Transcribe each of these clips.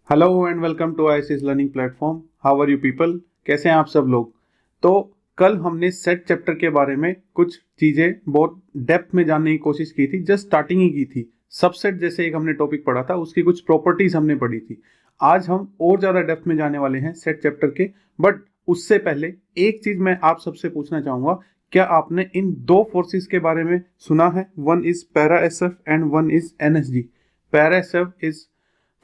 Hello and welcome to ICS learning platform. How are you people? कैसे हैं आप सब लोग? तो कल हमने सेट चैप्टर के बारे में कुछ चीज़ें बहुत डेप्थ में जानने की कोशिश की थी, जस्ट स्टार्टिंग ही की थी। सबसेट जैसे एक हमने टॉपिक पढ़ा था, उसकी कुछ प्रॉपर्टीज हमने पढ़ी थी। आज हम और ज़्यादा डेप्थ में जाने वाले हैं सेट चैप्टर के। बट उससे पहले एक चीज़ मैं आप सबसे पूछना चाहूँगा, क्या आपने इन दो फोर्सेस के बारे में सुना है? One is para SF and one is NSG. Para SF is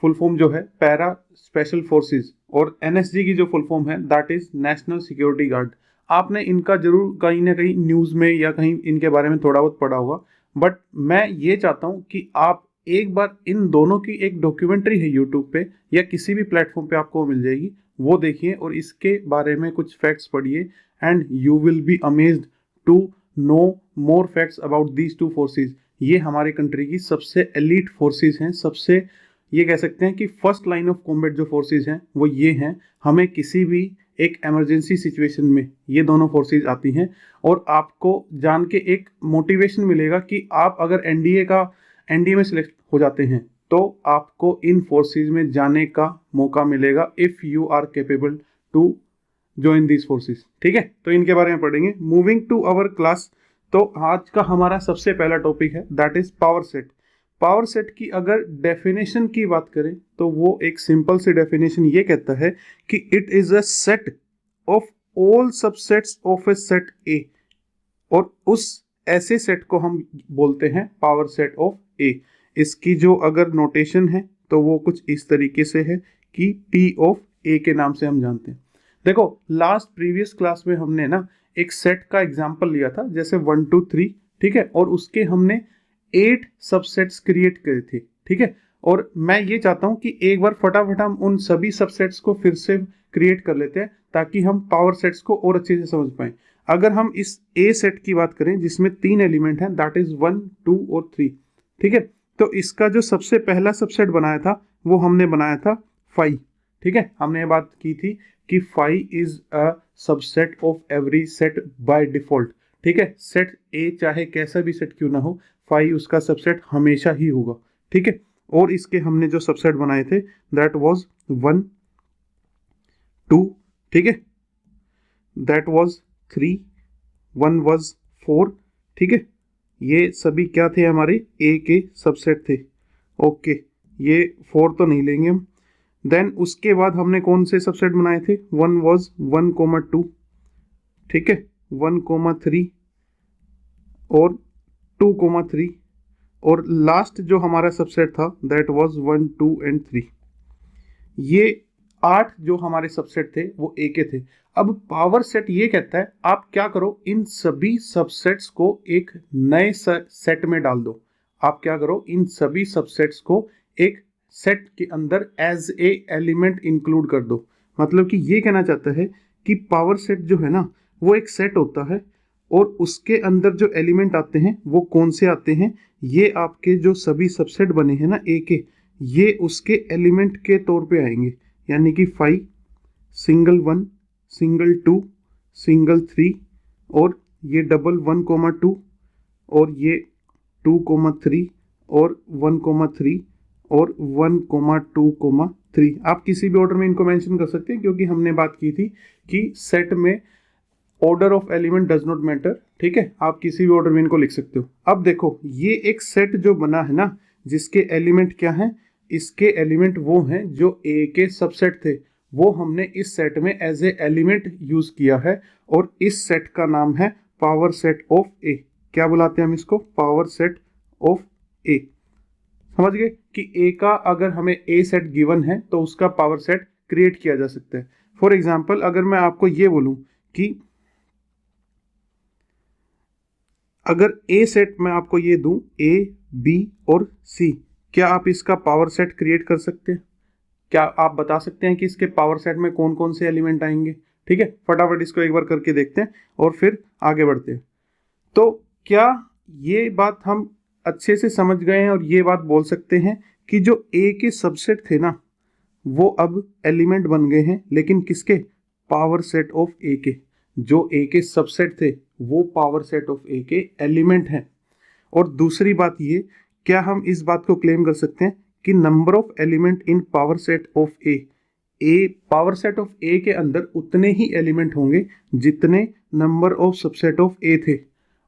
full form जो है पैरा स्पेशल फोर्सेस, और एनएसजी की जो फुल फॉर्म है that is national security guard. आपने इनका जरूर कहीं ना कहीं न्यूज़ में या कहीं इनके बारे में थोड़ा बहुत पढ़ा होगा। बट मैं ये चाहता हूँ कि आप एक बार इन दोनों की एक डॉक्यूमेंट्री है यूट्यूब पे या किसी भी प्लेटफॉर्म पे आपको मिल जाएगी, वो देखिए और इसके बारे में कुछ फैक्ट्स पढ़िए and you will be amazed to know more facts about these two forces. ये हमारे कंट्री की सबसे एलीट फोर्सेस हैं, सबसे ये कह सकते हैं कि फर्स्ट लाइन ऑफ कॉम्बैट जो फोर्सेस हैं वो ये हैं। हमें किसी भी एक इमरजेंसी सिचुएशन में ये दोनों फोर्सेस आती हैं, और आपको जान के एक मोटिवेशन मिलेगा कि आप अगर एनडीए में सिलेक्ट हो जाते हैं तो आपको इन फोर्सेस में जाने का मौका मिलेगा if you are capable to join these forces. ठीक है, तो इनके बारे में पढ़ेंगे। मूविंग टू अवर क्लास, तो आज का हमारा सबसे पहला टॉपिक है that is power set. Power set की अगर डेफिनेशन की बात करें तो वो एक सिंपल सी डेफिनेशन ये कहता है कि it is a set of all subsets of A set ए, और उस ऐसे सेट को हम बोलते हैं पावर सेट ऑफ ए। इसकी जो अगर नोटेशन है तो वो कुछ इस तरीके से है कि पी ऑफ ए के नाम से हम जानते हैं। देखो, लास्ट प्रीवियस क्लास में हमने ना एक सेट का एग्जांपल लिया था, जैसे 1 2 3, ठीक है, और उसके हमने 8 सबसेट्स क्रिएट करे थे। ठीक है, और मैं ये चाहता हूं कि एक बार फटाफट हम उन सभी सबसेट्स को फिर से क्रिएट कर लेते हैं ताकि हम पावर सेट्स को और अच्छे से समझ पाएं। अगर हम इस ए सेट की बात करें जिसमें 3 एलिमेंट हैं दैट इज 1 2 और 3, ठीक है, तो इसका जो सबसे पहला सबसेट बनाया था वो हमने बनाया था 5। ठीक है, हमने ये बात की थी कि 5 is a subset of every set by default. ठीक है, सेट ए चाहे कैसा भी सेट क्यों ना हो, 5 उसका सबसेट हमेशा ही होगा। ठीक है, और इसके हमने जो सबसेट बनाए थे दैट वाज 1 2, ठीक है, दैट वाज 3, 1 वाज 4। ठीक है, ये सभी क्या थे? हमारे ए के सबसेट थे। ओके, ये 4 तो नहीं लेंगे हम। देन उसके बाद हमने कौन से सबसेट बनाए थे? 1 वाज 1 2, ठीक है, 1 3 और 2 3, और लास्ट जो हमारा सबसेट था दैट वाज 1 2 एंड 3। ये 8 जो हमारे सबसेट थे वो ए के थे। अब पावर सेट ये कहता है आप क्या करो, इन सभी सबसेट्स को एक नए सेट में डाल दो। आप क्या करो, इन सभी सबसेट्स को एक सेट के अंदर एज ए एलिमेंट इंक्लूड कर दो। मतलब कि ये कहना चाहता है कि पावर सेट जो है ना वो एक सेट होता है, और उसके अंदर जो एलिमेंट आते हैं वो कौन से आते हैं? ये आपके जो सभी सबसेट बने हैं ना ए के, ये उसके एलिमेंट के तौर पे आएंगे। यानी कि 5 सिंगल 1 सिंगल 2 सिंगल 3, और ये डबल 1 2, और ये 2 3, और 1 3, और 1 2 3। आप किसी भी ऑर्डर में इनको मेंशन कर सकते हैं क्योंकि हमने बात की थी कि सेट में order of element does not matter. ठीक है, आप किसी भी ऑर्डर में इनको लिख सकते हो। अब देखो, ये एक सेट जो बना है ना जिसके एलिमेंट क्या हैं? इसके एलिमेंट वो हैं जो ए के सबसेट थे, वो हमने इस सेट में एज ए एलिमेंट यूज किया है, और इस सेट का नाम है पावर सेट ऑफ ए। क्या बुलाते हैं हम इसको? पावर सेट ऑफ ए। समझ गए कि ए का अगर हमें ए सेट गिवन है तो उसका पावर सेट क्रिएट किया जा सकता है। फॉर एग्जाम्पल, अगर मैं आपको ये बोलूं कि अगर ए सेट मैं आपको ये दूं ए बी और सी, क्या आप इसका पावर सेट क्रिएट कर सकते हैं? क्या आप बता सकते हैं कि इसके पावर सेट में कौन कौन से एलिमेंट आएंगे? ठीक है, फटाफट इसको एक बार करके देखते हैं और फिर आगे बढ़ते हैं। तो क्या ये बात हम अच्छे से समझ गए हैं और ये बात बोल सकते हैं कि जो ए के सबसेट थे ना वो अब एलिमेंट बन गए हैं, लेकिन किसके? पावर सेट ऑफ ए के। जो ए के सबसेट थे वो पावर सेट ऑफ ए के एलिमेंट हैं। और दूसरी बात ये, क्या हम इस बात को क्लेम कर सकते हैं कि number of element in power set of A power set of A के अंदर उतने ही एलिमेंट होंगे जितने number of subset of A थे।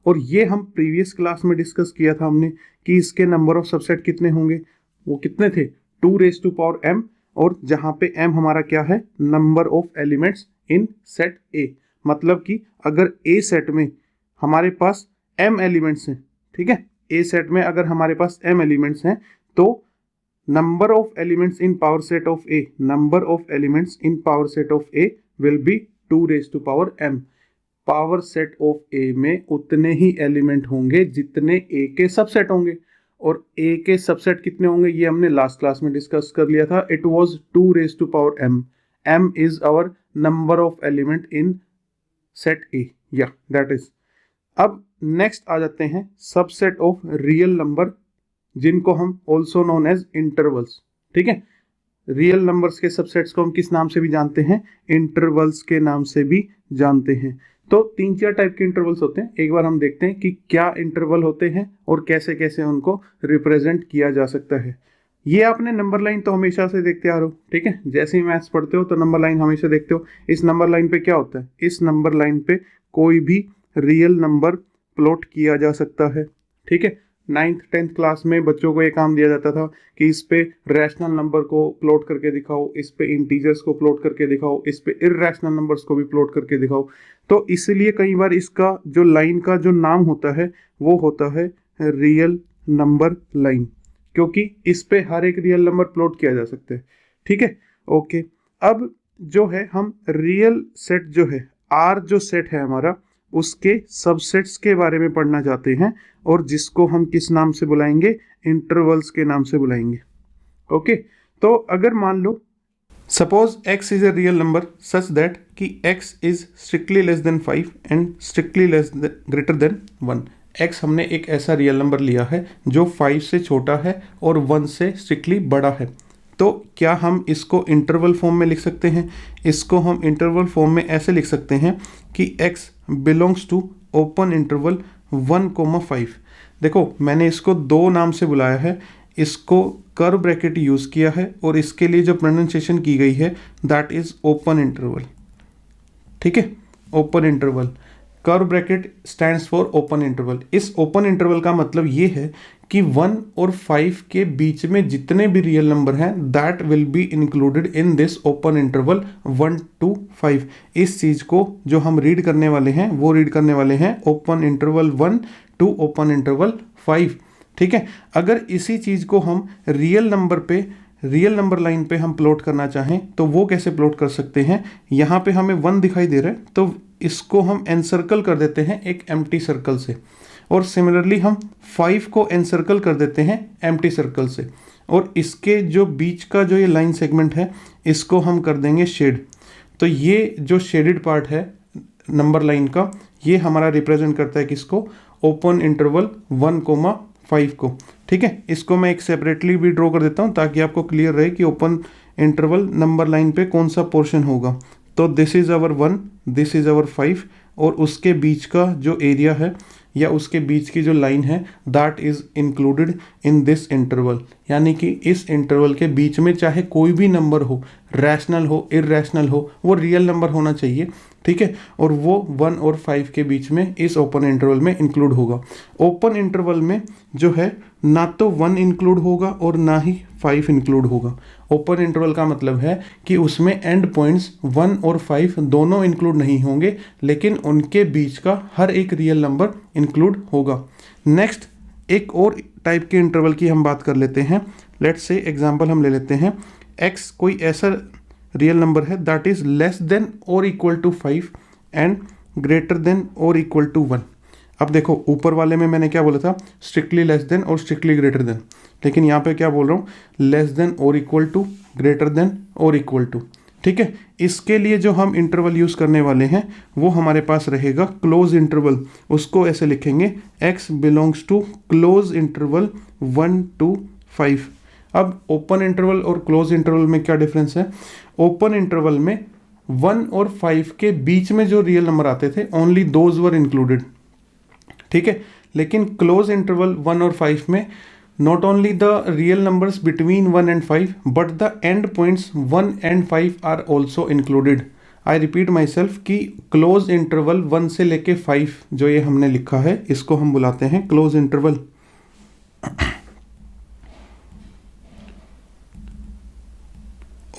और ये हम प्रीवियस क्लास में डिस्कस किया था हमने कि इसके नंबर ऑफ सबसेट कितने होंगे, वो कितने थे 2m, और जहां पे m हमारा क्या है, number of elements in set ए। मतलब कि अगर ए सेट में हमारे पास m एलिमेंट्स हैं, ठीक है, ए सेट में अगर हमारे पास m एलिमेंट्स हैं तो number of elements in power set of A, number of elements in power set of A will be 2m। Power set of A में उतने ही एलिमेंट होंगे जितने ए के सबसेट होंगे, और ए के सबसेट कितने होंगे ये हमने लास्ट क्लास में डिस्कस कर लिया था। It was 2m। m is our number of element in set A, या दैट इज। अब नेक्स्ट आ जाते हैं सबसेट ऑफ रियल नंबर, जिनको हम ऑल्सो नोन एज इंटरवल्स। ठीक है, रियल नंबर्स के सबसेट्स को हम किस नाम से भी जानते हैं, इंटरवल्स के नाम से भी जानते हैं। तो 3-4 टाइप के इंटरवल्स होते हैं। एक बार हम देखते हैं कि क्या इंटरवल होते हैं और कैसे कैसे उनको रिप्रेजेंट किया जा सकता है। ये आपने नंबर लाइन तो हमेशा से देखते आ रहे हो, ठीक है, जैसे ही मैथ्स पढ़ते हो तो नंबर लाइन हमेशा देखते हो। इस नंबर लाइन पे क्या होता है, इस नंबर लाइन पे कोई भी रियल नंबर प्लॉट किया जा सकता है। ठीक है, 9th 10th क्लास में बच्चों को ये काम दिया जाता था कि इस पे रैशनल नंबर को प्लॉट करके दिखाओ, इस पे इंटीजर्स को प्लॉट करके दिखाओ, इस पे इरैशनल नंबर्स को भी प्लॉट करके दिखाओ। तो इसलिए कई बार इसका जो लाइन का जो नाम होता है वो होता है रियल नंबर लाइन, क्योंकि इस पे हर एक रियल नंबर प्लॉट किया जा सकता है। ठीक है, ओके। अब जो है हम रियल सेट जो है, आर जो सेट है हमारा, उसके सबसेट्स के बारे में पढ़ना चाहते हैं, और जिसको हम किस नाम से बुलाएंगे, इंटरवल्स के नाम से बुलाएंगे। ओके, तो अगर मान लो suppose x is a real number such that कि x is strictly less than 5 and strictly greater than 1। x हमने एक ऐसा रियल नंबर लिया है जो 5 से छोटा है और 1 से स्ट्रिक्टली बड़ा है। तो क्या हम इसको इंटरवल फॉर्म में लिख सकते हैं? इसको हम इंटरवल फॉर्म में ऐसे लिख सकते हैं कि x belongs to open interval 1,5। देखो मैंने इसको दो नाम से बुलाया है, इसको कर्व ब्रैकेट यूज़ किया है और इसके लिए जो प्रोनाउंसिएशन की गई है दैट इज ओपन इंटरवल। ठीक है, open interval, curve bracket stands for open interval. इस ओपन इंटरवल का मतलब ये है कि 1 और 5 के बीच में जितने भी रियल नंबर हैं that will be included in this open interval 1 to 5। इस चीज़ को जो हम रीड करने वाले हैं वो रीड करने वाले हैं open interval 1 to open interval 5। ठीक है, अगर इसी चीज़ को हम रियल नंबर लाइन पे हम प्लॉट करना चाहें तो वो कैसे प्लॉट कर सकते हैं? यहाँ पे हमें 1 दिखाई दे रहा है तो इसको हम एनसर्कल कर देते हैं एक एम्प्टी सर्कल से, और सिमिलरली हम 5 को एनसर्कल कर देते हैं एम्प्टी सर्कल से, और इसके जो बीच का जो ये लाइन सेगमेंट है इसको हम कर देंगे शेड। तो ये जो शेडेड पार्ट है नंबर लाइन का, ये हमारा रिप्रेजेंट करता है किसको? ओपन इंटरवल 1,5 को। ठीक है, इसको मैं एक सेपरेटली भी ड्रॉ कर देता हूँ ताकि आपको क्लियर रहे कि ओपन इंटरवल नंबर लाइन पे कौन सा पोर्शन होगा। तो this is our 1, this is our 5, और उसके बीच का जो एरिया है या उसके बीच की जो लाइन है that is included in this interval. यानी कि इस इंटरवल के बीच में चाहे कोई भी नंबर हो, रैशनल हो इररैशनल हो, वो रियल नंबर होना चाहिए। ठीक है, और वो 1 और 5 के बीच में इस ओपन इंटरवल में इंक्लूड होगा। ओपन इंटरवल में जो है ना तो 1 इंक्लूड होगा और ना ही 5 इंक्लूड होगा। ओपन इंटरवल का मतलब है कि उसमें एंड पॉइंट्स 1 और 5 दोनों इंक्लूड नहीं होंगे, लेकिन उनके बीच का हर एक रियल नंबर इंक्लूड होगा। नेक्स्ट एक और टाइप के इंटरवल की हम बात कर लेते हैं। लेट्स से एग्जांपल हम ले लेते हैं, x कोई ऐसा रियल नंबर है दैट इज लेस देन और equal to 5 and greater than और इक्वल टू 1। अब देखो ऊपर वाले में मैंने क्या बोला था, स्ट्रिक्टली लेस देन और स्ट्रिक्टली ग्रेटर देन, लेकिन यहाँ पे क्या बोल रहा हूँ, लेस देन और इक्वल टू, ग्रेटर देन और इक्वल टू। ठीक है, इसके लिए जो हम इंटरवल यूज़ करने वाले हैं वो हमारे पास रहेगा क्लोज इंटरवल। उसको ऐसे लिखेंगे x belongs to close interval 1 to 5। अब ओपन इंटरवल और क्लोज इंटरवल में क्या डिफरेंस है? ओपन इंटरवल में 1 और 5 के बीच में जो रियल नंबर आते थे ओनली दोज वर इंक्लूडेड। ठीक है, लेकिन क्लोज इंटरवल 1 और 5 में not only the real numbers between 1 and 5 but the end points 1 and 5 are also included. I repeat myself कि क्लोज इंटरवल 1 से लेके 5 जो ये हमने लिखा है इसको हम बुलाते हैं क्लोज इंटरवल।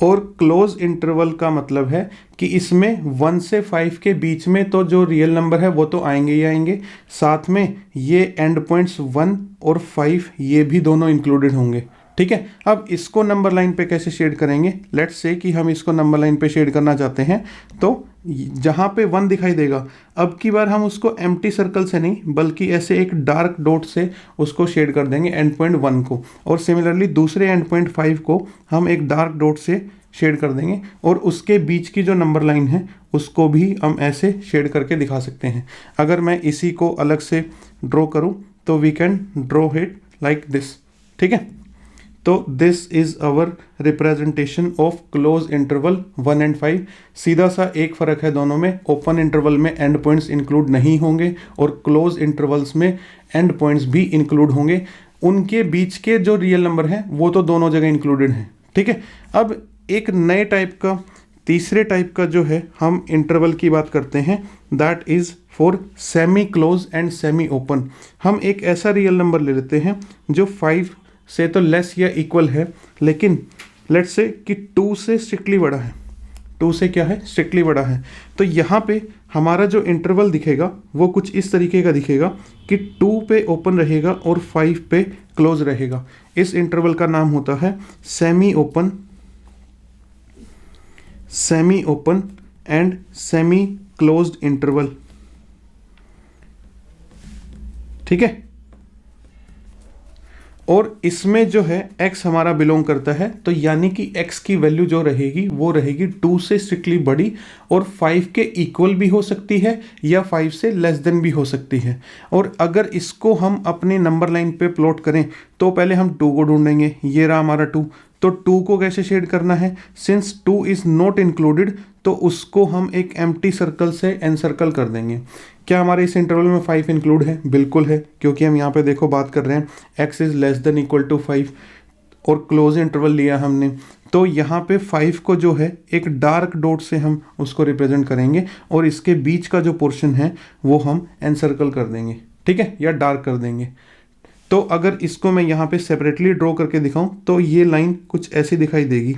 और क्लोज इंटरवल का मतलब है कि इसमें 1 से 5 के बीच में तो जो रियल नंबर है वो तो आएंगे ही आएंगे, साथ में ये एंड पॉइंट्स 1 और 5 ये भी दोनों इंक्लूडेड होंगे। ठीक है, अब इसको नंबर लाइन पे कैसे शेड करेंगे? लेट्स से कि हम इसको नंबर लाइन पे शेड करना चाहते हैं, तो जहाँ पे 1 दिखाई देगा अब की बार हम उसको एम्प्टी सर्कल से नहीं बल्कि ऐसे एक डार्क डॉट से उसको शेड कर देंगे एंड पॉइंट 1 को, और सिमिलरली दूसरे एंड पॉइंट 5 को हम एक डार्क डॉट से शेड कर देंगे, और उसके बीच की जो नंबर लाइन है उसको भी हम ऐसे शेड करके दिखा सकते हैं। अगर मैं इसी को अलग से ड्रॉ करूं तो we can draw it like this. ठीक है, तो this is our representation of close interval 1 and 5। सीधा सा एक फ़र्क है दोनों में, ओपन इंटरवल में एंड पॉइंट्स इंक्लूड नहीं होंगे और क्लोज इंटरवल्स में एंड पॉइंट्स भी इंक्लूड होंगे। उनके बीच के जो रियल नंबर हैं वो तो दोनों जगह इंक्लूडेड हैं। ठीक है, अब एक नए टाइप का, तीसरे टाइप का जो है हम इंटरवल की बात करते हैं, that is for semi close and semi open. हम एक ऐसा रियल नंबर ले लेते हैं जो 5 से तो लेस या इक्वल है, लेकिन लेट्स से कि 2 से स्ट्रिक्टली बड़ा है। 2 से क्या है? स्ट्रिक्टली बड़ा है। तो यहाँ पे हमारा जो इंटरवल दिखेगा वो कुछ इस तरीके का दिखेगा कि 2 पे ओपन रहेगा और 5 पे क्लोज रहेगा। इस इंटरवल का नाम होता है semi open, semi open and semi closed interval. ठीक है, और इसमें जो है x हमारा बिलोंग करता है, तो यानी कि x की वैल्यू जो रहेगी वो रहेगी 2 से स्ट्रिक्टली बड़ी और 5 के इक्वल भी हो सकती है या 5 से लेस देन भी हो सकती है। और अगर इसको हम अपने नंबर लाइन पे प्लॉट करें तो पहले हम 2 को ढूंढेंगे, ये रहा हमारा 2। तो 2 को कैसे शेड करना है? सिंस 2 इज़ नॉट इंक्लूडेड तो उसको हम एक एम्प्टी सर्कल से एनसर्कल कर देंगे। क्या हमारे इस इंटरवल में 5 इंक्लूड है? बिल्कुल है, क्योंकि हम यहाँ पे देखो बात कर रहे हैं x is less than equal to 5 और क्लोज इंटरवल लिया हमने, तो यहाँ पे 5 को जो है एक डार्क डॉट से हम उसको रिप्रेजेंट करेंगे और इसके बीच का जो पोर्शन है वो हम एनसर्कल कर देंगे। ठीक है, या डार्क कर देंगे। तो अगर इसको मैं यहाँ पे सेपरेटली ड्रॉ करके दिखाऊं तो ये लाइन कुछ ऐसी दिखाई देगी।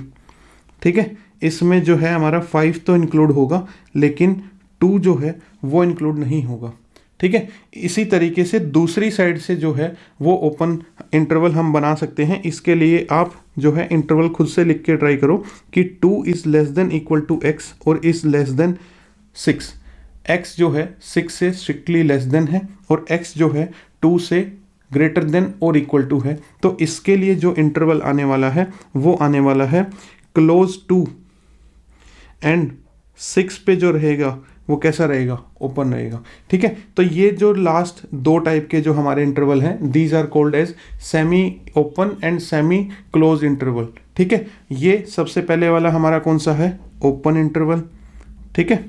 ठीक है, इसमें जो है हमारा 5 तो इंक्लूड होगा लेकिन 2 जो है वो इंक्लूड नहीं होगा। ठीक है, इसी तरीके से दूसरी साइड से जो है वो ओपन इंटरवल हम बना सकते हैं। इसके लिए आप जो है इंटरवल खुद से लिख के ट्राई करो कि 2 is less than equal to x और इज़ लेस देन 6। x जो है 6 से स्ट्रिक्टली लेस देन है और x जो है 2 से ग्रेटर देन और इक्वल टू है। तो इसके लिए जो इंटरवल आने वाला है वो आने वाला है क्लोज टू, एंड 6 पे जो रहेगा वो कैसा रहेगा? ओपन रहेगा। ठीक है, तो ये जो लास्ट 2 टाइप के जो हमारे इंटरवल हैं, these are called as semi open and semi close interval. ठीक है, ये सबसे पहले वाला हमारा कौन सा है? Open interval. ठीक है,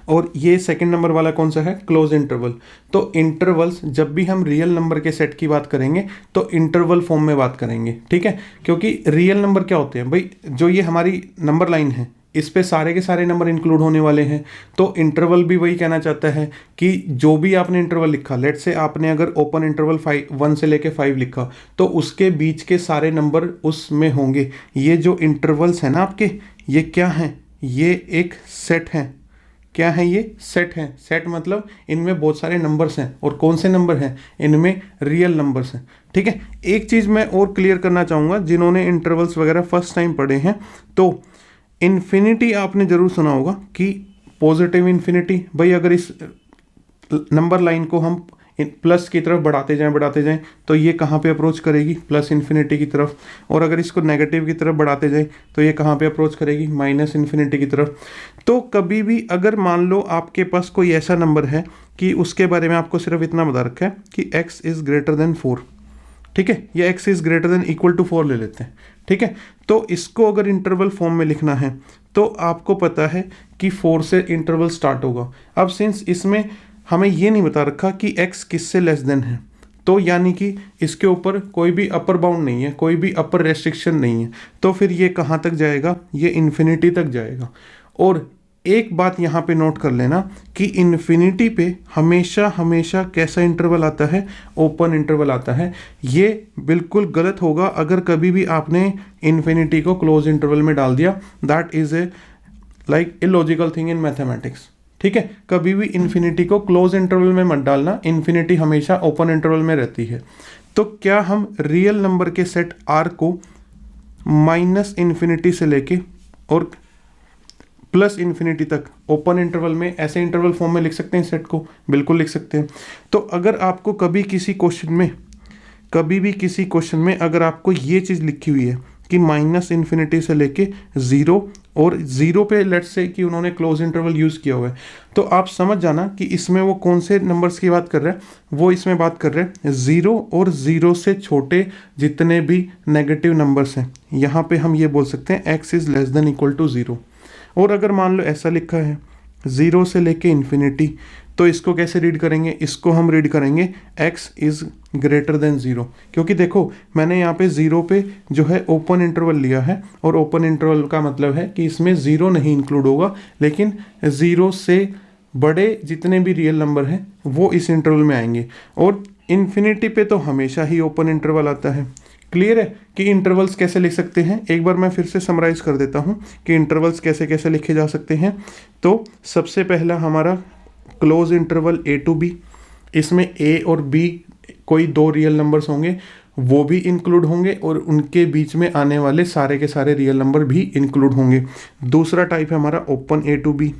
और ये सेकंड नंबर वाला कौन सा है? Close interval. तो इंटरवल्स जब भी हम रियल नंबर के सेट की बात करेंगे तो इंटरवल फॉर्म में बात करेंगे। ठीक है, क्योंकि रियल नंबर क्या होते हैं भाई? जो ये हमारी नंबर लाइन है इस पे सारे के सारे नंबर इंक्लूड होने वाले हैं। तो इंटरवल भी वही कहना चाहता है कि जो भी आपने इंटरवल लिखा, लेट से आपने अगर ओपन इंटरवल 1 से लेके 5 लिखा तो उसके बीच के सारे नंबर उसमें होंगे। ये जो इंटरवल्स हैं ना आपके, ये क्या हैं? ये एक सेट है। क्या है ये? सेट है। सेट मतलब इनमें बहुत सारे नंबर्स हैं, और कौन से नंबर हैं? इनमें रियल नंबर्स हैं। ठीक है, एक चीज़ मैं और क्लियर करना चाहूँगा, जिन्होंने इंटरवल्स वगैरह फर्स्ट टाइम पढ़े हैं तो इन्फिनिटी आपने ज़रूर सुना होगा कि पॉजिटिव इन्फिनिटी। भाई अगर इस नंबर लाइन को हम प्लस की तरफ बढ़ाते जाएं तो ये कहाँ पे अप्रोच करेगी? प्लस इन्फिनिटी की तरफ। और अगर इसको नेगेटिव की तरफ बढ़ाते जाएं तो ये कहाँ पे अप्रोच करेगी? माइनस इन्फिनिटी की तरफ। तो कभी भी अगर मान लो आपके पास कोई ऐसा नंबर है कि उसके बारे में आपको सिर्फ इतना बता रखा है कि x इज़ ग्रेटर देन 4, ठीक है, या x is greater than equal to 4 ले लेते हैं। ठीक है, तो इसको अगर इंटरवल फॉर्म में लिखना है तो आपको पता है कि 4 से इंटरवल स्टार्ट होगा। अब सिंस इसमें हमें ये नहीं बता रखा कि x किससे लेस देन है, तो यानी कि इसके ऊपर कोई भी अपर बाउंड नहीं है, कोई भी अपर रेस्ट्रिक्शन नहीं है, तो फिर ये कहाँ तक जाएगा, ये इन्फिनिटी तक जाएगा। और एक बात यहाँ पे नोट कर लेना कि इन्फिनिटी पे हमेशा हमेशा कैसा इंटरवल आता है, ओपन इंटरवल आता है। ये बिल्कुल गलत होगा अगर कभी भी आपने इन्फिनिटी को क्लोज इंटरवल में डाल दिया। That is a like illogical thing in mathematics. ठीक है, कभी भी इन्फिनिटी को क्लोज इंटरवल में मत डालना, इन्फिनिटी हमेशा ओपन इंटरवल में रहती है। तो क्या हम रियल नंबर के सेट आर को माइनस इन्फिनिटी से लेके और प्लस इन्फिनिटी तक ओपन इंटरवल में ऐसे इंटरवल फॉर्म में लिख सकते हैं सेट को? बिल्कुल लिख सकते हैं। तो अगर आपको कभी किसी क्वेश्चन में, कभी भी किसी क्वेश्चन में अगर आपको ये चीज़ लिखी हुई है कि माइनस इन्फिनिटी से लेके ज़ीरो, और ज़ीरो पे लेट्स से कि उन्होंने क्लोज इंटरवल यूज़ किया हुआ है, तो आप समझ जाना कि इसमें वो कौन से नंबर्स की बात कर रहे हैं। वो इसमें बात कर रहे हैं ज़ीरो और ज़ीरो से छोटे जितने भी नेगेटिव नंबर्स हैं। यहाँ पे हम ये बोल सकते हैं x is less than equal to zero. और अगर मान लो ऐसा लिखा है ज़ीरो से लेके इन्फिनिटी, तो इसको कैसे रीड करेंगे? इसको हम रीड करेंगे x is greater than zero, क्योंकि देखो मैंने यहाँ पे ज़ीरो पे जो है ओपन इंटरवल लिया है, और ओपन इंटरवल का मतलब है कि इसमें ज़ीरो नहीं इंक्लूड होगा, लेकिन ज़ीरो से बड़े जितने भी रियल नंबर हैं वो इस इंटरवल में आएंगे। और इन्फिनिटी पे तो हमेशा ही ओपन इंटरवल आता है। क्लियर है कि इंटरवल्स कैसे लिख सकते हैं? एक बार मैं फिर से समराइज कर देता हूं कि इंटरवल्स कैसे कैसे लिखे जा सकते हैं। तो सबसे पहला हमारा close interval A to B, इसमें ए और बी कोई दो रियल नंबर्स होंगे, वो भी इंक्लूड होंगे, और उनके बीच में आने वाले सारे के सारे रियल नंबर भी इंक्लूड होंगे। दूसरा टाइप है हमारा ओपन ए टू बी,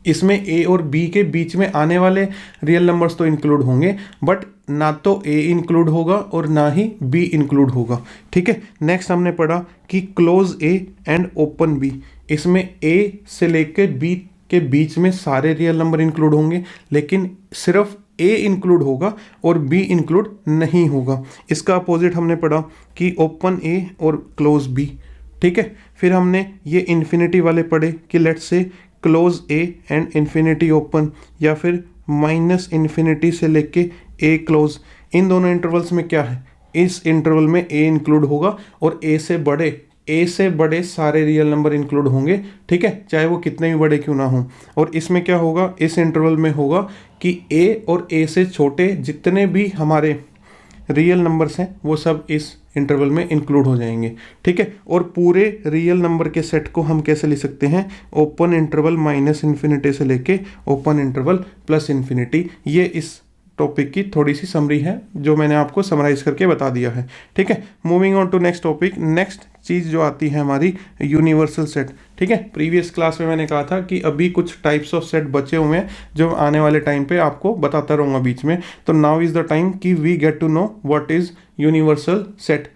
इसमें ए और बी के बीच में आने वाले रियल नंबर्स तो इंक्लूड होंगे, बट ना तो ए इंक्लूड होगा और ना ही बी इंक्लूड होगा। ठीक है, नेक्स्ट हमने पढ़ा कि close A and open B, इसमें ए से लेकर बी के बीच में सारे रियल नंबर इंक्लूड होंगे, लेकिन सिर्फ ए इंक्लूड होगा और बी इंक्लूड नहीं होगा। इसका अपोजिट हमने पढ़ा कि ओपन ए और क्लोज बी। ठीक है, फिर हमने ये इन्फिनिटी वाले पढ़े कि let's say close A and infinity open, या फिर माइनस इन्फिनिटी से लेके ए क्लोज। इन दोनों इंटरवल्स में क्या है, इस इंटरवल में ए इंक्लूड होगा और ए से बड़े सारे रियल नंबर इंक्लूड होंगे। ठीक है, चाहे वो कितने भी बड़े क्यों ना हों। और इसमें क्या होगा, इस इंटरवल में होगा कि ए और ए से छोटे जितने भी हमारे रियल नंबर्स हैं वो सब इस इंटरवल में इंक्लूड हो जाएंगे। ठीक है, और पूरे रियल नंबर के सेट को हम कैसे लिख सकते हैं? ओपन इंटरवल माइनस इन्फिनिटी से लेके ओपन इंटरवल प्लस इन्फिनिटी। ये इस टॉपिक की थोड़ी सी समरी है जो मैंने आपको समराइज करके बता दिया है। ठीक है, moving on to next topic. Next चीज़ जो आती है हमारी यूनिवर्सल सेट। ठीक है, प्रीवियस क्लास में मैंने कहा था कि अभी कुछ टाइप्स ऑफ सेट बचे हुए हैं जो आने वाले टाइम पे आपको बताता रहूँगा बीच में। तो नाउ इज़ द टाइम कि we get to know what is universal set.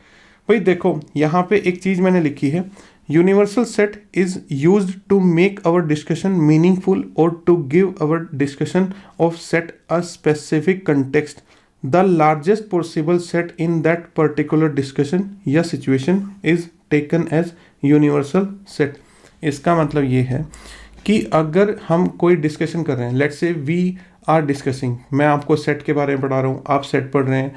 भाई देखो यहाँ पे एक चीज़ मैंने लिखी है, universal set is used to make our discussion meaningful और to give our discussion of set a specific context. The largest possible set in that particular discussion या situation is taken as universal set. इसका मतलब ये है कि अगर हम कोई डिस्कशन कर रहे हैं, let's say we are discussing, मैं आपको सेट के बारे में पढ़ा रहा हूँ, आप सेट पढ़ रहे हैं,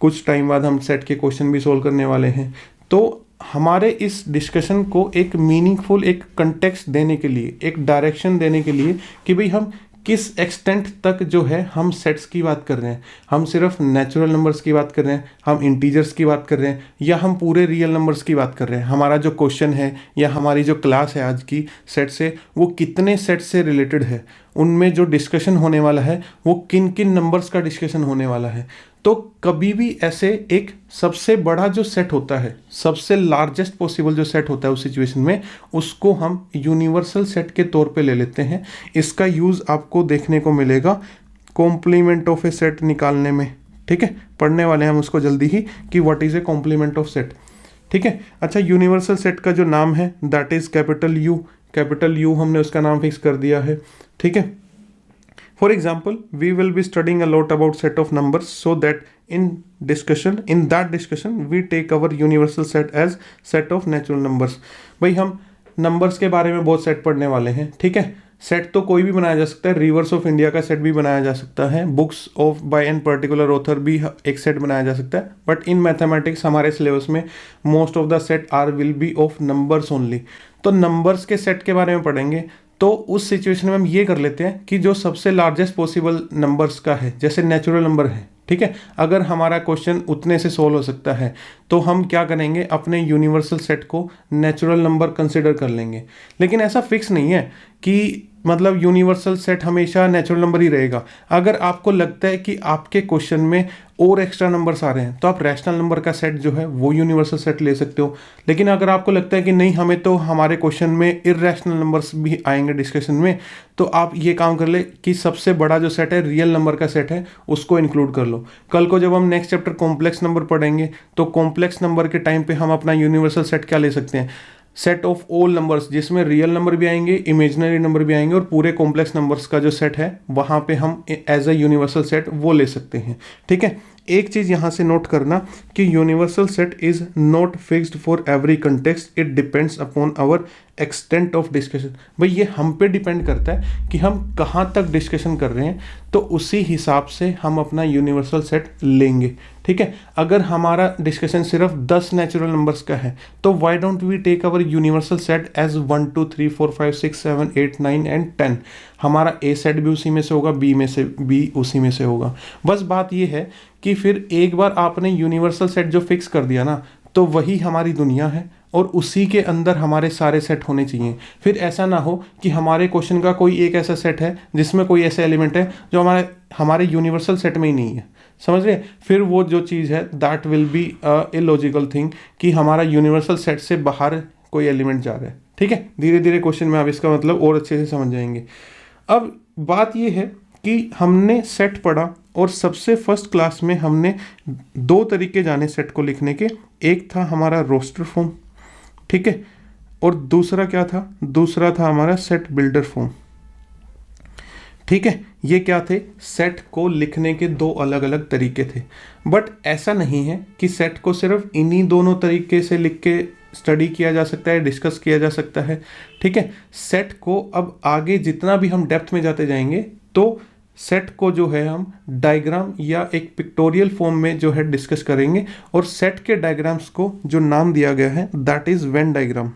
कुछ टाइम बाद हम सेट के क्वेश्चन भी सोल्व करने वाले हैं, तो हमारे इस डिस्कशन को एक मीनिंगफुल, एक कंटेक्स्ट देने के लिए, एक डायरेक्शन देने के लिए कि भाई हम किस एक्सटेंट तक जो है हम सेट्स की बात कर रहे हैं, हम सिर्फ नेचुरल नंबर्स की बात कर रहे हैं, हम इंटीजर्स की बात कर रहे हैं, या हम पूरे रियल नंबर्स की बात कर रहे हैं। हमारा जो क्वेश्चन है या हमारी जो क्लास है आज की सेट से, वो कितने सेट से रिलेटेड है, उनमें जो डिस्कशन होने वाला है वो किन किन नंबर्स का डिस्कशन होने वाला है। तो कभी भी ऐसे एक सबसे बड़ा जो सेट होता है, सबसे लार्जेस्ट पॉसिबल जो सेट होता है उस सिचुएशन में, उसको हम यूनिवर्सल सेट के तौर पे ले लेते हैं। इसका यूज़ आपको देखने को मिलेगा कॉम्प्लीमेंट ऑफ ए सेट निकालने में। ठीक है, पढ़ने वाले हैं हम उसको जल्दी ही कि what is a complement of set. ठीक है, अच्छा, यूनिवर्सल सेट का जो नाम है that is capital U. Capital U हमने उसका नाम फिक्स कर दिया है। ठीक है, for example, we will be studying a lot about set of numbers, so that in that discussion we take our universal set as set of natural numbers। भाई हम नंबर्स के बारे में बहुत सेट पढ़ने वाले हैं। ठीक है, सेट तो कोई भी बनाया जा सकता है, रिवर्स ऑफ इंडिया का सेट भी बनाया जा सकता है, books of by an particular author भी एक सेट बनाया जा सकता है, बट इन मैथमेटिक्स हमारे सिलेबस में most of the set are will be of numbers only. तो नंबर्स के सेट के बारे में पढ़ेंगे। तो उस सिचुएशन में हम ये कर लेते हैं कि जो सबसे लार्जेस्ट पॉसिबल नंबर्स का है, जैसे नेचुरल नंबर है, ठीक है, अगर हमारा क्वेश्चन उतने से सोल्व हो सकता है तो हम क्या करेंगे, अपने यूनिवर्सल सेट को नेचुरल नंबर कंसिडर कर लेंगे। लेकिन ऐसा फिक्स नहीं है कि मतलब यूनिवर्सल सेट हमेशा नेचुरल नंबर ही रहेगा। अगर आपको लगता है कि आपके क्वेश्चन में और एक्स्ट्रा नंबर्स आ रहे हैं तो आप रैशनल नंबर का सेट जो है वो यूनिवर्सल सेट ले सकते हो। लेकिन अगर आपको लगता है कि नहीं, हमें तो हमारे क्वेश्चन में इर्रेशनल नंबर्स भी आएंगे डिस्कशन में, तो आप ये काम कर ले कि सबसे बड़ा जो सेट है रियल नंबर का सेट है उसको इंक्लूड कर लो। कल को जब हम नेक्स्ट चैप्टर कॉम्प्लेक्स नंबर पढ़ेंगे तो कॉम्प्लेक्स नंबर के टाइम पे हम अपना यूनिवर्सल सेट क्या ले सकते हैं, सेट ऑफ ऑल नंबर्स, जिसमें रियल नंबर भी आएंगे, इमेजिनरी नंबर भी आएंगे और पूरे कॉम्प्लेक्स नंबर्स का जो सेट है वहाँ पे हम एज अ यूनिवर्सल सेट वो ले सकते हैं। ठीक है, एक चीज़ यहाँ से नोट करना कि universal set is not fixed for every context, it depends upon our extent of discussion. भाई ये हम पे डिपेंड करता है कि हम कहाँ तक डिस्कशन कर रहे हैं, तो उसी हिसाब से हम अपना यूनिवर्सल सेट लेंगे। ठीक है, अगर हमारा डिस्कशन सिर्फ 10 नेचुरल नंबर्स का है तो why don't we take our universal set as 1 2 3 4 5 6 7 8 9 and 10। हमारा ए सेट भी उसी में से होगा, बी उसी में से होगा। बस बात ये है कि फिर एक बार आपने यूनिवर्सल सेट जो फिक्स कर दिया ना, तो वही हमारी दुनिया है और उसी के अंदर हमारे सारे सेट होने चाहिए। फिर ऐसा ना हो कि हमारे क्वेश्चन का कोई एक ऐसा सेट है जिसमें कोई ऐसा एलिमेंट है जो हमारे यूनिवर्सल सेट में ही नहीं है, समझ रहे? फिर वो जो चीज़ है that will B illogical thing कि हमारा यूनिवर्सल सेट से बाहर कोई एलिमेंट जा रहा है। ठीक है, धीरे धीरे क्वेश्चन में आप इसका मतलब और अच्छे से समझ जाएंगे। अब बात ये है कि हमने सेट पढ़ा और सबसे फर्स्ट क्लास में हमने 2 तरीके जाने सेट को लिखने के। एक था हमारा रोस्टर फॉर्म, ठीक है, और दूसरा क्या था, दूसरा था हमारा सेट बिल्डर फॉर्म। ठीक है, ये क्या थे, सेट को लिखने के 2 अलग अलग तरीके थे। बट ऐसा नहीं है कि सेट को सिर्फ इन्हीं दोनों तरीके से लिख के स्टडी किया जा सकता है, डिस्कस किया जा सकता है। ठीक है, सेट को अब आगे जितना भी हम डेप्थ में जाते जाएंगे तो सेट को जो है हम डायग्राम या एक पिक्टोरियल फॉर्म में जो है डिस्कस करेंगे, और सेट के डायग्राम्स को जो नाम दिया गया है दैट इज वेन डायग्राम।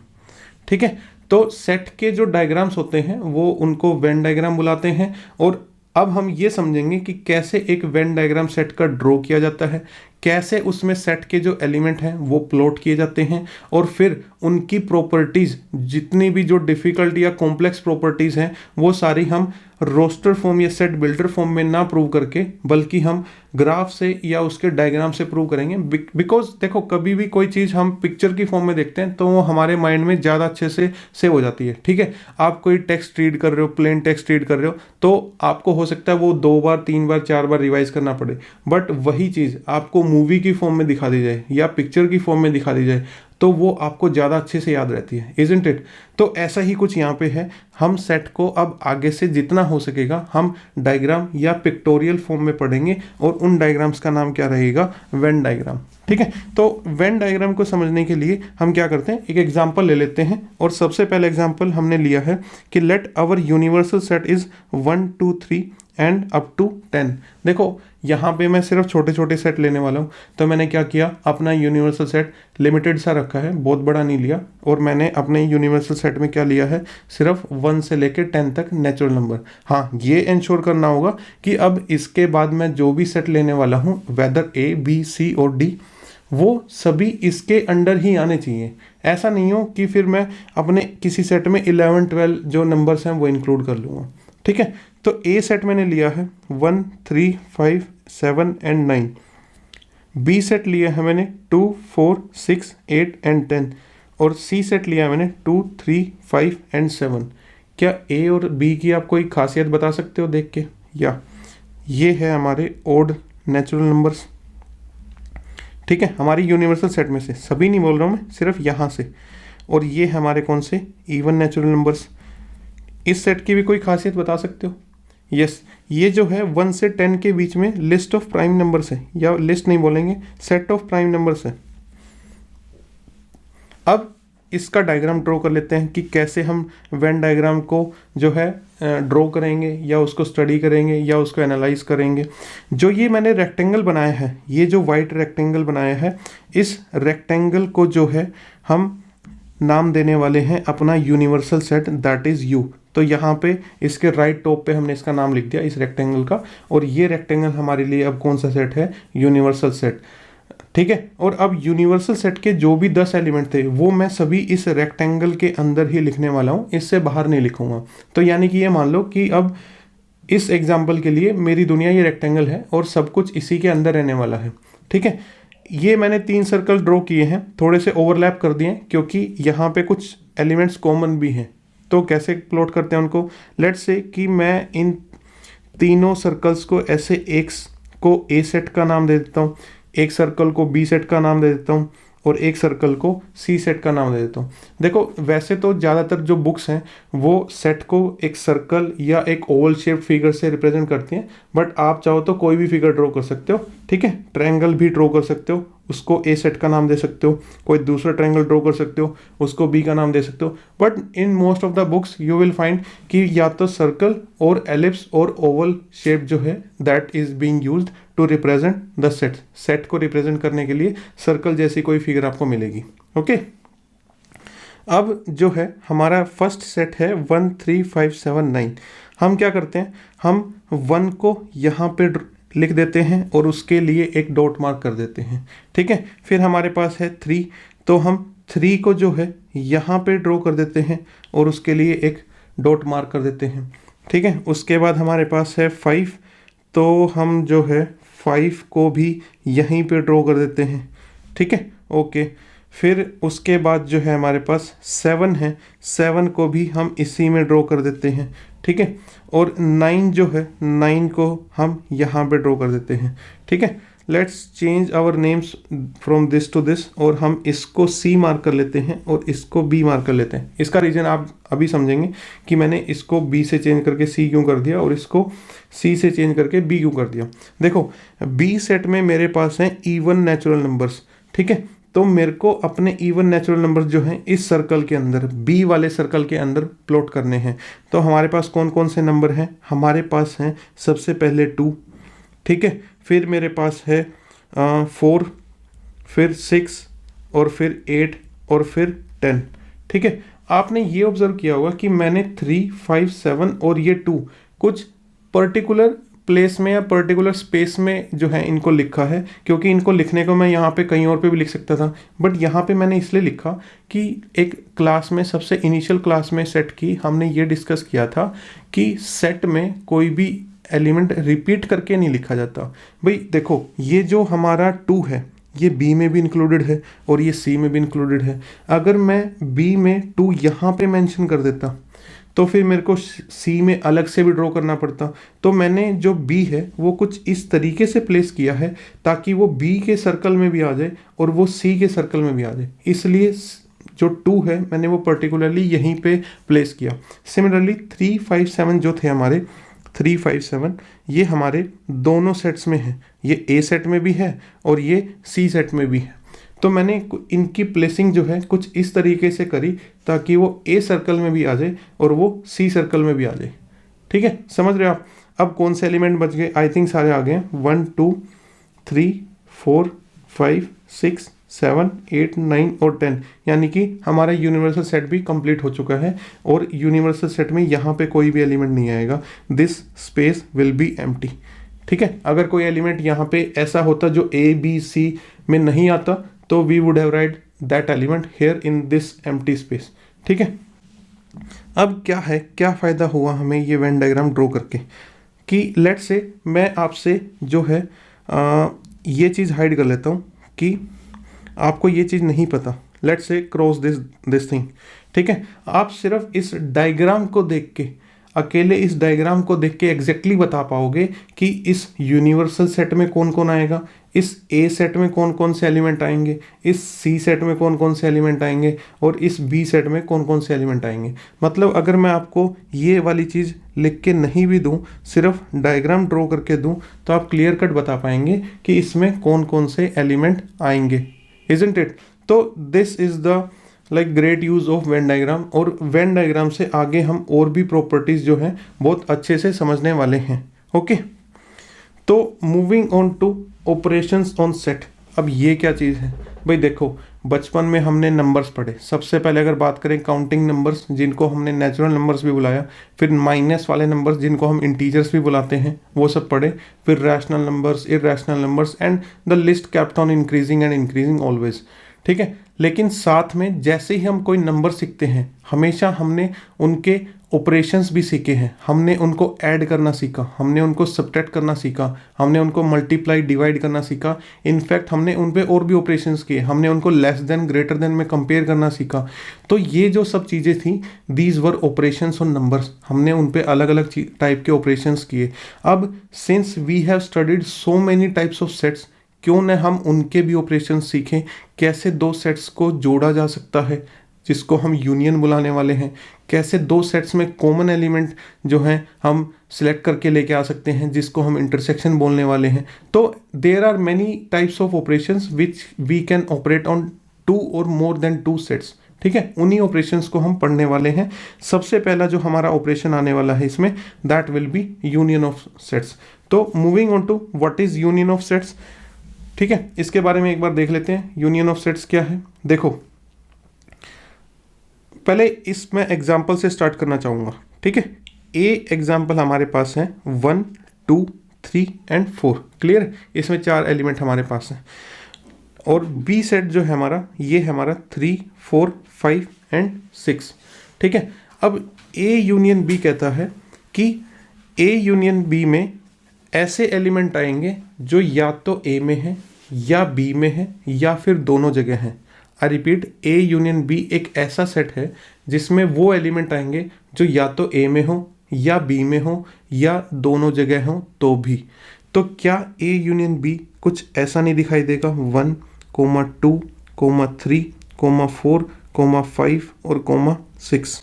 ठीक है, तो सेट के जो डायग्राम्स होते हैं वो उनको वेन डायग्राम बुलाते हैं। और अब हम ये समझेंगे कि कैसे एक वेन डायग्राम सेट का ड्रॉ किया जाता है, कैसे उसमें सेट के जो एलिमेंट हैं वो प्लॉट किए जाते हैं, और फिर उनकी प्रॉपर्टीज़ जितनी भी जो डिफ़िकल्ट या कॉम्प्लेक्स प्रॉपर्टीज़ हैं वो सारी हम रोस्टर फॉर्म या सेट बिल्डर फॉर्म में ना प्रूव करके बल्कि हम ग्राफ से या उसके डायग्राम से प्रूव करेंगे। बिकॉज देखो, कभी भी कोई चीज़ हम पिक्चर की फॉर्म में देखते हैं तो वो हमारे माइंड में ज़्यादा अच्छे से सेव हो जाती है। ठीक है, आप कोई टेक्स्ट रीड कर रहे हो, प्लेन टेक्स्ट रीड कर रहे हो, तो आपको हो सकता है वो 2 बार 3 बार 4 बार रिवाइज करना पड़े, बट वही चीज़ आपको मूवी की फॉर्म में दिखा दी जाए या पिक्चर की फॉर्म में दिखा दी जाए तो वो आपको ज़्यादा अच्छे से याद रहती है, इज़न्ट इट? तो ऐसा ही कुछ यहाँ पे है। हम सेट को अब आगे से जितना हो सकेगा हम डायग्राम या पिक्टोरियल फॉर्म में पढ़ेंगे, और उन डायग्राम्स का नाम क्या रहेगा, वेन डायग्राम। ठीक है, तो वेन डायग्राम को समझने के लिए हम क्या करते हैं, एक एग्जाम्पल ले लेते हैं। और सबसे पहले एग्जाम्पल हमने लिया है कि let our universal set is 1 2 3 and up to 10। देखो यहाँ पे मैं सिर्फ छोटे छोटे सेट लेने वाला हूँ, तो मैंने क्या किया, अपना यूनिवर्सल सेट लिमिटेड सा रखा है, बहुत बड़ा नहीं लिया। और मैंने अपने यूनिवर्सल सेट में क्या लिया है, सिर्फ 1 से लेकर 10 तक नेचुरल नंबर। हाँ, ये इंश्योर करना होगा कि अब इसके बाद मैं जो भी सेट लेने वाला हूँ, वेदर A B C और D, वो सभी इसके अंडर ही आने चाहिए। ऐसा नहीं हो कि फिर मैं अपने किसी सेट में 11 12 जो नंबर्स हैं वो इंक्लूड कर लूँगा। ठीक है, तो ए सेट मैंने लिया है 1 3 5 7 एंड 9। बी सेट लिया है मैंने 2 4 6 8 एंड 10। और सी सेट लिया है मैंने 2 3 5 एंड 7। क्या ए और बी की आप कोई खासियत बता सकते हो देख के? या ये है हमारे ओड नेचुरल नंबर्स। ठीक है, हमारी यूनिवर्सल सेट में से, सभी नहीं बोल रहा हूँ मैं, सिर्फ यहाँ से। और ये है हमारे कौन से, इवन नेचुरल नंबर्स। इस सेट की भी कोई खासियत बता सकते हो? यस, ये जो है 1 से 10 के बीच में लिस्ट ऑफ प्राइम नंबर्स है, या लिस्ट नहीं बोलेंगे, सेट ऑफ प्राइम नंबर्स है। अब इसका डायग्राम ड्रॉ कर लेते हैं कि कैसे हम वेन डायग्राम को जो है ड्रॉ करेंगे या उसको स्टडी करेंगे या उसको एनालाइज करेंगे। जो ये मैंने रेक्टेंगल बनाया है, ये जो वाइट रेक्टेंगल बनाया है, इस रेक्टेंगल को जो है हम नाम देने वाले हैं अपना universal set, that is you. तो यहाँ पे इसके राइट टॉप पे हमने इसका नाम लिख दिया इस रेक्टेंगल का, और ये रेक्टेंगल हमारे लिए अब कौन सा सेट है, यूनिवर्सल सेट। ठीक है, और अब यूनिवर्सल सेट के जो भी 10 एलिमेंट थे वो मैं सभी इस रेक्टेंगल के अंदर ही लिखने वाला हूँ, इससे बाहर नहीं लिखूंगा। तो यानी कि ये मान लो कि अब इस एग्जाम्पल के लिए मेरी दुनिया ये रेक्टेंगल है और सब कुछ इसी के अंदर रहने वाला है। ठीक है, ये मैंने 3 सर्कल ड्रॉ किए हैं, थोड़े से ओवरलैप कर दिए क्योंकि यहाँ पे कुछ एलिमेंट्स कॉमन भी हैं। तो कैसे प्लॉट करते हैं उनको, लेट्स से कि मैं इन तीनों सर्कल्स को ऐसे, एक को ए सेट का नाम दे देता हूँ, एक सर्कल को बी सेट का नाम दे देता हूँ और एक सर्कल को सी सेट का नाम दे देता हूँ। देखो वैसे तो ज़्यादातर जो बुक्स हैं वो सेट को एक सर्कल या एक ओवल शेप फिगर से रिप्रेजेंट करती हैं, बट आप चाहो तो कोई भी फिगर ड्रॉ कर सकते हो। ठीक है, ट्रायंगल भी ड्रॉ कर सकते हो, उसको ए सेट का नाम दे सकते हो, कोई दूसरा ट्रायंगल ड्रॉ कर सकते हो, उसको बी का नाम दे सकते हो। But in most of the books you will find कि या तो सर्कल और एलिप्स और ओवल शेप जो है that is being used to represent the set. Set को रिप्रेजेंट करने के लिए सर्कल जैसी कोई फिगर आपको मिलेगी। ओके, अब जो है हमारा फर्स्ट सेट है 1 3 5 7 9। हम क्या करते हैं, हम 1 को यहाँ पे लिख देते हैं और उसके लिए एक डॉट मार्क कर देते हैं। ठीक है, फिर हमारे पास है 3, तो हम 3 को जो है यहाँ पे ड्रॉ कर देते हैं और उसके लिए एक डॉट मार्क कर देते हैं। ठीक है, उसके बाद हमारे पास है 5, तो हम जो है 5 को भी यहीं पे ड्रॉ कर देते हैं। ठीक है, ओके। फिर उसके बाद जो है हमारे पास 7 है, 7 को भी हम इसी में ड्रॉ कर देते हैं। ठीक है, और 9 जो है 9 को हम यहाँ पे ड्रॉ कर देते हैं। ठीक है, let's change our names from this to this, और हम इसको C मार्क कर लेते हैं और इसको B मार्क कर लेते हैं। इसका रीज़न आप अभी समझेंगे कि मैंने इसको B से चेंज करके C क्यों कर दिया और इसको C से चेंज करके B क्यों कर दिया। देखो B सेट में मेरे पास हैं इवन नेचुरल नंबर्स। ठीक है, तो मेरे को अपने इवन नेचुरल नंबर्स जो हैं इस सर्कल के अंदर, बी वाले सर्कल के अंदर प्लॉट करने हैं। तो हमारे पास कौन कौन से नंबर हैं, हमारे पास हैं सबसे पहले 2। ठीक है, फिर मेरे पास है 4, फिर 6 और फिर 8 और फिर 10। ठीक है, आपने ये ऑब्जर्व किया होगा कि मैंने 3 5 7 और ये 2 कुछ पर्टिकुलर प्लेस में या पर्टिकुलर स्पेस में जो है इनको लिखा है, क्योंकि इनको लिखने को मैं यहाँ पे कहीं और पे भी लिख सकता था, बट यहाँ पे मैंने इसलिए लिखा कि एक क्लास में, सबसे इनिशियल क्लास में सेट की हमने ये डिस्कस किया था कि सेट में कोई भी एलिमेंट रिपीट करके नहीं लिखा जाता। भाई देखो ये जो हमारा 2 है ये B में भी इंक्लूडेड है और ये C में भी इंक्लूडेड है। अगर मैं B में 2 यहाँ पे मेंशन कर देता तो फिर मेरे को C में अलग से भी ड्रॉ करना पड़ता। तो मैंने जो B है वो कुछ इस तरीके से प्लेस किया है ताकि वो B के सर्कल में भी आ जाए और वो C के सर्कल में भी आ जाए, इसलिए जो 2 है मैंने वो पर्टिकुलरली यहीं पे प्लेस किया। सिमिलरली 3 5 7 जो थे हमारे 3 5 7 ये हमारे दोनों सेट्स में है, ये A सेट में भी है और ये C सेट में भी है। तो मैंने इनकी प्लेसिंग जो है कुछ इस तरीके से करी ताकि वो A सर्कल में भी आ जाए और वो C सर्कल में भी आ जाए। ठीक है, समझ रहे हो आप। अब कौन से एलिमेंट बच गए, आई थिंक सारे आ गए, 1 2 3 4 5 6 7 8 9 और 10, यानी कि हमारा यूनिवर्सल सेट भी कंप्लीट हो चुका है। और यूनिवर्सल सेट में यहाँ पे कोई भी एलिमेंट नहीं आएगा, this space will be empty. ठीक है, अगर कोई एलिमेंट यहाँ पे ऐसा होता जो A B C में नहीं आता तो we would have write that element here in this empty space. ठीक है, अब क्या है, क्या फ़ायदा हुआ हमें ये वेन डायग्राम ड्रॉ करके कि लेट्स से मैं आपसे जो है ये चीज़ हाइड कर लेता हूँ कि आपको ये चीज़ नहीं पता, let's say cross this thing. ठीक है, आप सिर्फ इस डायग्राम को देख के, अकेले इस डायग्राम को देख के एग्जैक्टली बता पाओगे कि इस यूनिवर्सल सेट में कौन कौन आएगा, इस A सेट में कौन कौन से एलिमेंट आएंगे, इस C सेट में कौन कौन से एलिमेंट आएंगे और इस B सेट में कौन कौन से एलिमेंट आएंगे। मतलब अगर मैं आपको ये वाली चीज़ लिख के नहीं भी दूँ, सिर्फ डायग्राम ड्रॉ करके दूँ, तो आप क्लियर कट बता पाएंगे कि इसमें कौन कौन से एलिमेंट आएंगे, इजंट इट। तो this is the like great use of Venn diagram, और वेन डायग्राम से आगे हम और भी प्रॉपर्टीज़ जो हैं बहुत अच्छे से समझने वाले हैं। ओके, तो moving on to operations on set. अब ये क्या चीज़ है भाई? देखो, बचपन में हमने नंबर्स पढ़े। सबसे पहले अगर बात करें काउंटिंग नंबर्स, जिनको हमने नेचुरल नंबर्स भी बुलाया, फिर माइनस वाले नंबर्स जिनको हम इंटीजर्स भी बुलाते हैं, वो सब पढ़े, फिर rational numbers, irrational numbers, and the list kept on increasing and increasing always. ठीक है, लेकिन साथ में जैसे ही हम कोई नंबर सीखते हैं, हमेशा हमने उनके ऑपरेशंस भी सीखे हैं। हमने उनको ऐड करना सीखा, हमने उनको सब्ट्रैक्ट करना सीखा, हमने उनको मल्टीप्लाई डिवाइड करना सीखा। इनफैक्ट हमने उन पे और भी ऑपरेशंस किए, हमने उनको लेस देन ग्रेटर देन में कंपेयर करना सीखा। तो ये जो सब चीज़ें थी, these were operations on numbers. हमने उन पे अलग अलग टाइप के ऑपरेशंस किए। अब since we have studied so many types of sets, क्यों न हम उनके भी ऑपरेशन सीखें। कैसे दो सेट्स को जोड़ा जा सकता है, जिसको हम यूनियन बुलाने वाले हैं। कैसे दो सेट्स में कॉमन एलिमेंट जो हैं हम सिलेक्ट करके लेके आ सकते हैं, जिसको हम इंटरसेक्शन बोलने वाले हैं। तो there are many types of operations which we can operate on two और मोर देन टू सेट्स। ठीक है, उन्हीं ऑपरेशंस को हम पढ़ने वाले हैं। सबसे पहला जो हमारा ऑपरेशन आने वाला है इसमें, that will be union of sets. तो moving on to what is union of sets. ठीक है, इसके बारे में एक बार देख लेते हैं यूनियन ऑफ सेट्स क्या है। देखो, पहले इसमें एग्जाम्पल से स्टार्ट करना चाहूँगा। ठीक है, ए एग्जाम्पल हमारे पास है 1, 2, 3 एंड 4। क्लियर, इसमें 4 एलिमेंट हमारे पास हैं। और बी सेट जो है हमारा, ये है हमारा 3, 4, 5 एंड 6। ठीक है, अब ए यूनियन बी कहता है कि ए यूनियन बी में ऐसे एलिमेंट आएंगे जो या तो ए में है या बी में है या फिर दोनों जगह हैं। I repeat, A union B एक ऐसा सेट है जिसमें वो एलिमेंट आएंगे जो या तो ए में हो या बी में हो या दोनों जगह हो तो भी। तो क्या ए यूनियन बी कुछ ऐसा नहीं दिखाई देगा? 1, 2, 3, 4, 5 और 6।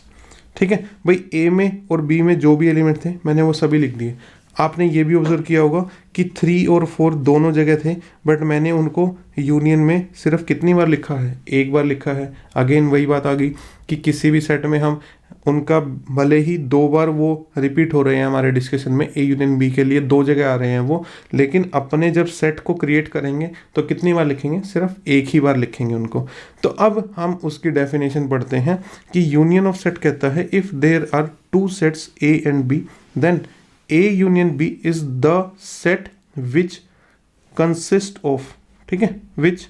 ठीक है भाई, ए में और बी में जो भी एलिमेंट थे मैंने वो सभी लिख दिए। आपने ये भी ऑब्जर्व किया होगा कि 3 और 4 दोनों जगह थे, बट मैंने उनको यूनियन में सिर्फ कितनी बार लिखा है? एक बार लिखा है। अगेन वही बात आ गई कि किसी भी सेट में हम उनका भले ही 2 बार वो रिपीट हो रहे हैं हमारे डिस्कशन में, ए यूनियन बी के लिए 2 जगह आ रहे हैं वो, लेकिन अपने जब सेट को क्रिएट करेंगे तो कितनी बार लिखेंगे? सिर्फ एक ही बार लिखेंगे उनको। तो अब हम उसकी डेफिनेशन पढ़ते हैं कि यूनियन ऑफ सेट कहता है if there are 2 sets A and B, then A union B is the set which consist of, ठीक है, which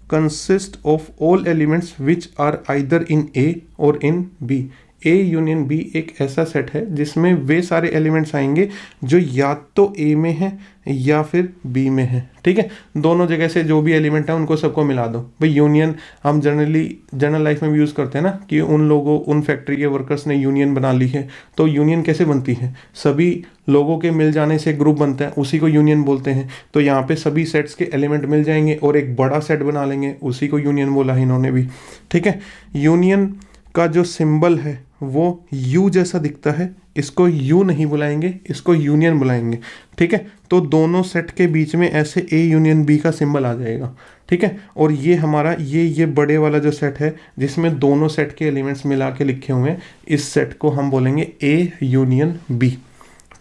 consist of all elements which are either in A or in B। A union B एक ऐसा set है जिसमें वे सारे elements आएंगे जो या तो A में है या फिर B में है। ठीक है, दोनों जगह से जो भी एलिमेंट है उनको सबको मिला दो। भाई यूनियन हम जनरल लाइफ में भी यूज़ करते हैं ना, कि उन फैक्ट्री के वर्कर्स ने यूनियन बना ली है। तो यूनियन कैसे बनती है? सभी लोगों के मिल जाने से ग्रुप बनता है, उसी को यूनियन बोलते हैं। तो यहाँ पे सभी सेट्स के एलिमेंट मिल जाएंगे और एक बड़ा सेट बना लेंगे, उसी को यूनियन बोला है इन्होंने भी। ठीक है, यूनियन का जो सिंबल है वो यू जैसा दिखता है, इसको यू नहीं बुलाएंगे, इसको यूनियन बुलाएंगे। ठीक है, तो दोनों सेट के बीच में ऐसे ए यूनियन बी का सिंबल आ जाएगा। ठीक है, और ये हमारा ये बड़े वाला जो सेट है जिसमें दोनों सेट के एलिमेंट्स मिला के लिखे हुए हैं, इस सेट को हम बोलेंगे ए यूनियन बी।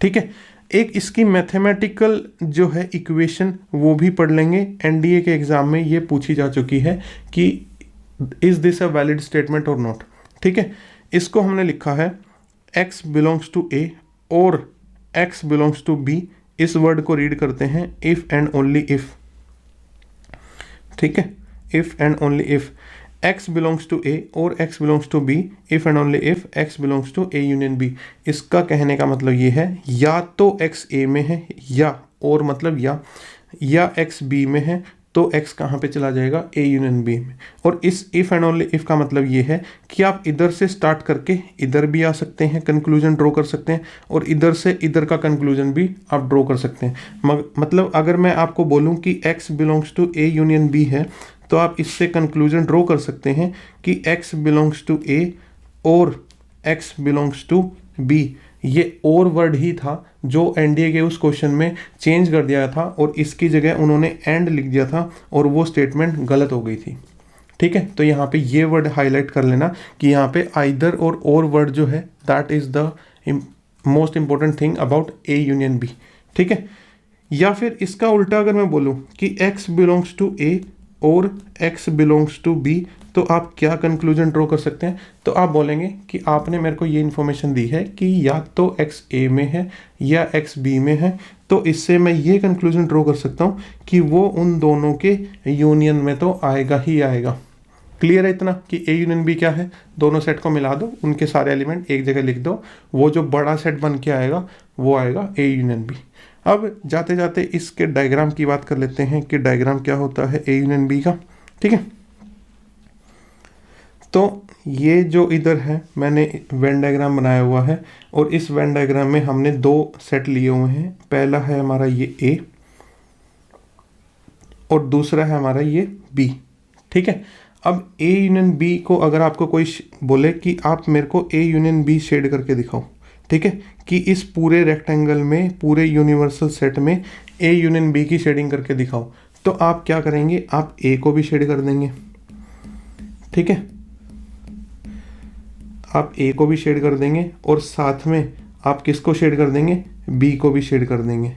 ठीक है, एक इसकी मैथमेटिकल जो है इक्वेशन वो भी पढ़ लेंगे। एनडीए के एग्जाम में ये पूछी जा चुकी है कि is this a valid statement और नॉट। ठीक है, इसको हमने लिखा है x बिलोंग्स टू a और x बिलोंग्स टू b। इस वर्ड को रीड करते हैं इफ एंड ओनली इफ। ठीक है, if and only if x belongs to a और x belongs to b, if and only if x belongs to a union b। इसका कहने का मतलब ये है या तो x a में है या, और मतलब या x b में है, तो x कहाँ पे चला जाएगा? A यूनियन B में। और इस इफ़ एंड ओनली इफ़ का मतलब ये है कि आप इधर से स्टार्ट करके इधर भी आ सकते हैं, कंक्लूजन ड्रॉ कर सकते हैं, और इधर से इधर का कंक्लूजन भी आप ड्रॉ कर सकते हैं। मतलब अगर मैं आपको बोलूँ कि x belongs to A union B है, तो आप इससे कंक्लूजन ड्रॉ कर सकते हैं कि x बिलोंग्स टू A और x बिलोंग्स टू B। ये और वर्ड ही था जो एनडीए के उस क्वेश्चन में चेंज कर दिया था और इसकी जगह उन्होंने एंड लिख दिया था और वो स्टेटमेंट गलत हो गई थी। ठीक है। तो यहाँ पे ये वर्ड हाईलाइट कर लेना कि यहाँ पे आइदर और वर्ड जो है that is the most important thing about A union B, ठीक है। या फिर इसका उल्टा अगर मैं बोलूँ कि x बिलोंग्स टू ए और x बिलोंग्स टू बी, तो आप क्या कंक्लूजन ड्रॉ कर सकते हैं? तो आप बोलेंगे कि आपने मेरे को ये इन्फॉर्मेशन दी है कि या तो x a में है या x b में है, तो इससे मैं ये कंक्लूजन ड्रॉ कर सकता हूँ कि वो उन दोनों के यूनियन में तो आएगा ही आएगा। क्लियर है इतना कि ए यूनियन बी क्या है? दोनों सेट को मिला दो, उनके सारे एलिमेंट एक जगह लिख दो, वो जो बड़ा सेट बन के आएगा वो आएगा ए यूनियन बी। अब जाते जाते इसके डायग्राम की बात कर लेते हैं कि डायग्राम क्या होता है ए यूनियन बी का, ठीक है। तो ये जो इधर है मैंने वेन डायग्राम बनाया हुआ है और इस वेन डायग्राम में हमने दो सेट लिए हुए हैं। पहला है हमारा ये ए और दूसरा है हमारा ये बी, ठीक है। अब ए यूनियन बी को अगर आपको कोई बोले कि आप मेरे को ए यूनियन बी शेड करके दिखाओ, ठीक है, कि इस पूरे रेक्टेंगल में, पूरे यूनिवर्सल सेट में ए यूनियन बी की शेडिंग करके दिखाओ, तो आप क्या करेंगे? आप ए को भी शेड कर देंगे, ठीक है, आप ए को भी शेड कर देंगे और साथ में आप किसको शेड कर देंगे? बी को भी शेड कर देंगे।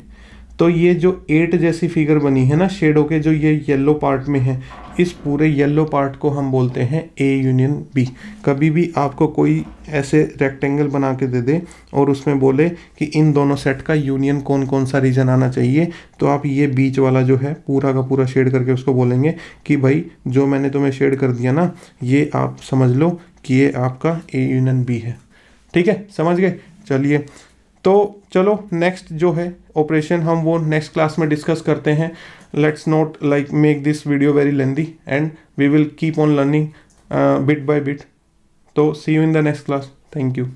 तो ये जो 8 जैसी फिगर बनी है ना शेडो के, जो ये येलो पार्ट में है, इस पूरे येलो पार्ट को हम बोलते हैं ए यूनियन बी। कभी भी आपको कोई ऐसे रेक्टेंगल बना के दे दे और उसमें बोले कि इन दोनों सेट का यूनियन कौन कौन सा रीजन आना चाहिए, तो आप ये बीच वाला जो है पूरा का पूरा शेड करके उसको बोलेंगे कि भाई जो मैंने तुम्हें शेड कर दिया ना, ये आप समझ लो कि ये आपका ए यूनियन बी है, ठीक है, समझ गए। चलिए, तो चलो नेक्स्ट जो है ऑपरेशन हम वो नेक्स्ट क्लास में डिस्कस करते हैं। Let's not like make this video very lengthy and we will keep on learning bit by bit. तो see you in the next class. Thank you.